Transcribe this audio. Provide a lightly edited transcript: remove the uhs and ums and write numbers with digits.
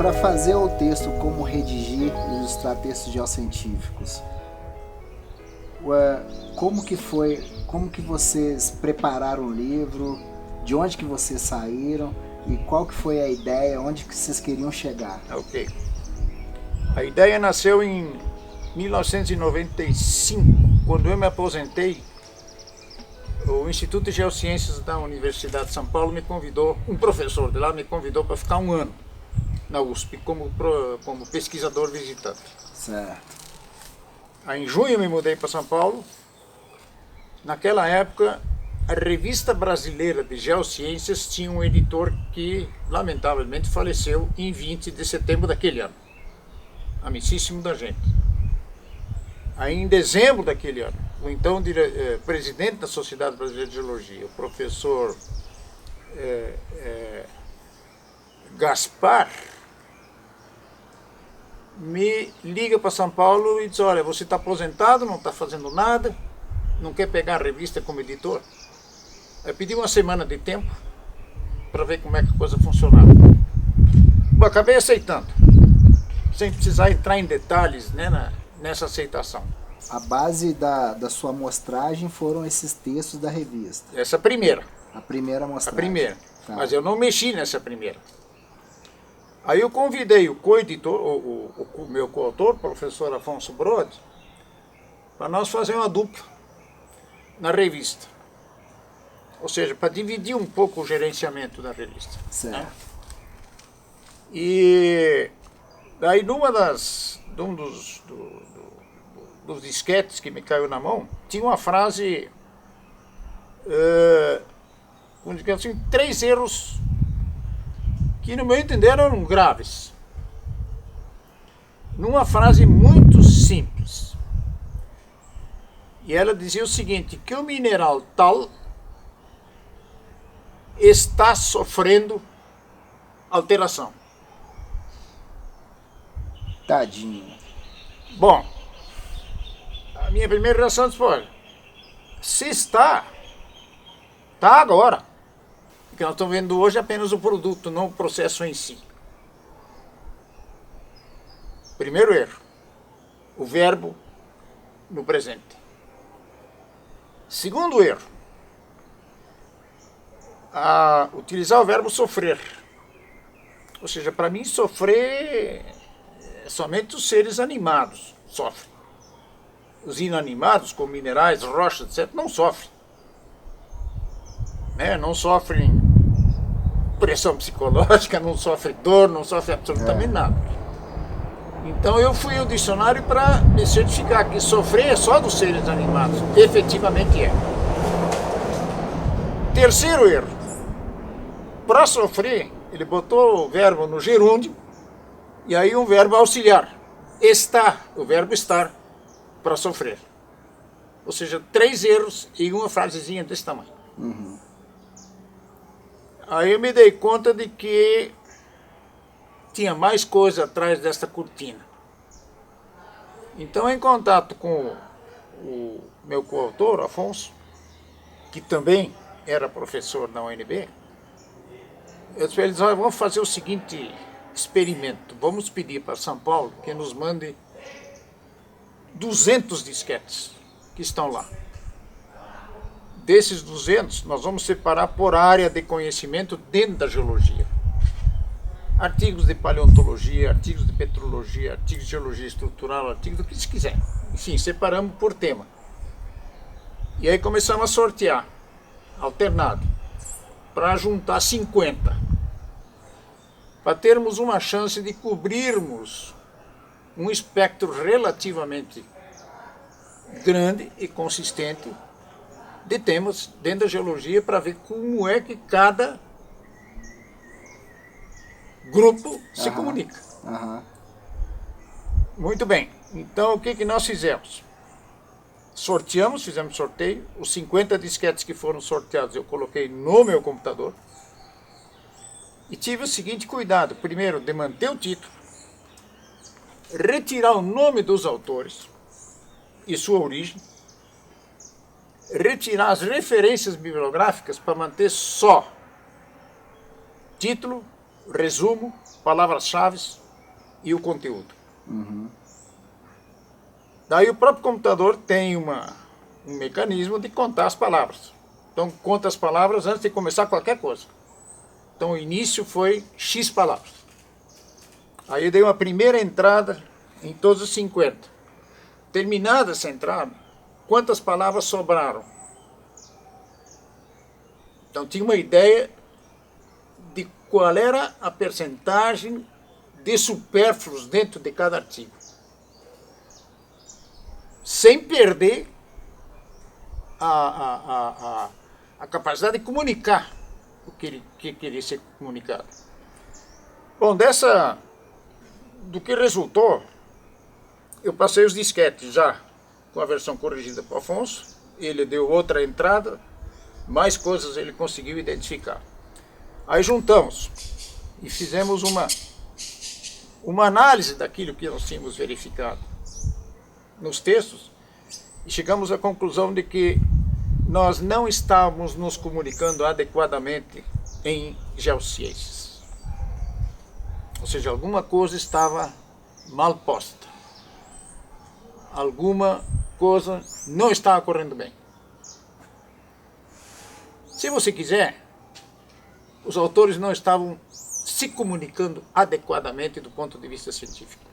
para fazer o texto, como redigir e ilustrar textos geocientíficos, como que foi, como que vocês prepararam o livro, de onde que vocês saíram e qual que foi a ideia, onde que vocês queriam chegar? Ok. A ideia nasceu em 1995, quando eu me aposentei. O Instituto de Geociências da Universidade de São Paulo me convidou, um professor de lá me convidou para ficar um ano na USP como pesquisador visitante. Certo. Aí, em junho eu me mudei para São Paulo. Naquela época, a Revista Brasileira de Geociências tinha um editor que, lamentavelmente, faleceu em 20 de setembro daquele ano. Amicíssimo da gente. Aí, em dezembro daquele ano, o então presidente da Sociedade Brasileira de Geologia, o professor Gaspar, me liga para São Paulo e diz: olha, você está aposentado, não está fazendo nada, não quer pegar a revista como editor? Eu pedi uma semana de tempo para ver como é que a coisa funcionava. Bom, acabei aceitando, sem precisar entrar em detalhes, né, nessa aceitação. A base da sua amostragem foram esses textos da revista? Essa primeira. A primeira A amostragem? primeira. Tá. Mas eu não mexi nessa primeira. Aí eu convidei o co-editor, o meu coautor, o professor Afonso Brode, para nós fazer uma dupla na revista. Ou seja, para dividir um pouco o gerenciamento da revista. Certo. Né? E daí num dos disquetes que me caiu na mão, tinha uma frase, assim, 3 erros que, no meu entender, eram graves. Numa frase muito simples. E ela dizia o seguinte, que o mineral tal está sofrendo alteração. Tadinho. Bom, a minha primeira reação foi, se está agora. O que nós estamos vendo hoje é apenas o produto, não o processo em si. Primeiro erro, o verbo no presente. Segundo erro, utilizar o verbo sofrer. Ou seja, para mim sofrer somente os seres animados sofrem. Os inanimados, como minerais, rochas, etc., não sofrem. Não sofrem pressão psicológica, não sofrem dor, não sofrem absolutamente nada. Então eu fui ao dicionário para me certificar que sofrer é só dos seres animados. Efetivamente é. Terceiro erro. Para sofrer, ele botou o verbo no gerúndio e aí um verbo auxiliar. Está, o verbo estar, para sofrer. Ou seja, 3 erros em uma frasezinha desse tamanho. Uhum. Aí eu me dei conta de que tinha mais coisa atrás desta cortina. Então, em contato com o meu coautor, Afonso, que também era professor na UNB, eu disse para eles: olha, vamos fazer o seguinte experimento. Vamos pedir para São Paulo que nos mande 200 disquetes que estão lá. Desses 200, nós vamos separar por área de conhecimento dentro da geologia. Artigos de paleontologia, artigos de petrologia, artigos de geologia estrutural, artigos do que se quiser. Enfim, separamos por tema. E aí começamos a sortear, alternado, para juntar 50. Para termos uma chance de cobrirmos um espectro relativamente grande e consistente de temas dentro da geologia, para ver como é que cada grupo se comunica. Muito bem. Então, o que nós fizemos? Sorteamos, fizemos sorteio. Os 50 disquetes que foram sorteados eu coloquei no meu computador. E tive o seguinte cuidado. Primeiro, de manter o título, retirar o nome dos autores e sua origem, retirar as referências bibliográficas para manter só título, resumo palavras-chave e o conteúdo. Daí o próprio computador tem um mecanismo de contar as palavras. Então conta as palavras antes de começar qualquer coisa. Então o início foi X palavras. Aí eu dei uma primeira entrada em todos os 50. Terminada essa entrada, quantas palavras sobraram? Então tinha uma ideia de qual era a percentagem de supérfluos dentro de cada artigo. Sem perder a capacidade de comunicar o que queria ser comunicado. Bom, do que resultou, eu passei os disquetes já com a versão corrigida para o Afonso, ele deu outra entrada, mais coisas ele conseguiu identificar. Aí juntamos e fizemos uma análise daquilo que nós tínhamos verificado nos textos e chegamos à conclusão de que nós não estávamos nos comunicando adequadamente em geociências. Ou seja, alguma coisa estava mal posta. Alguma coisa não estava correndo bem. Se você quiser, os autores não estavam se comunicando adequadamente do ponto de vista científico.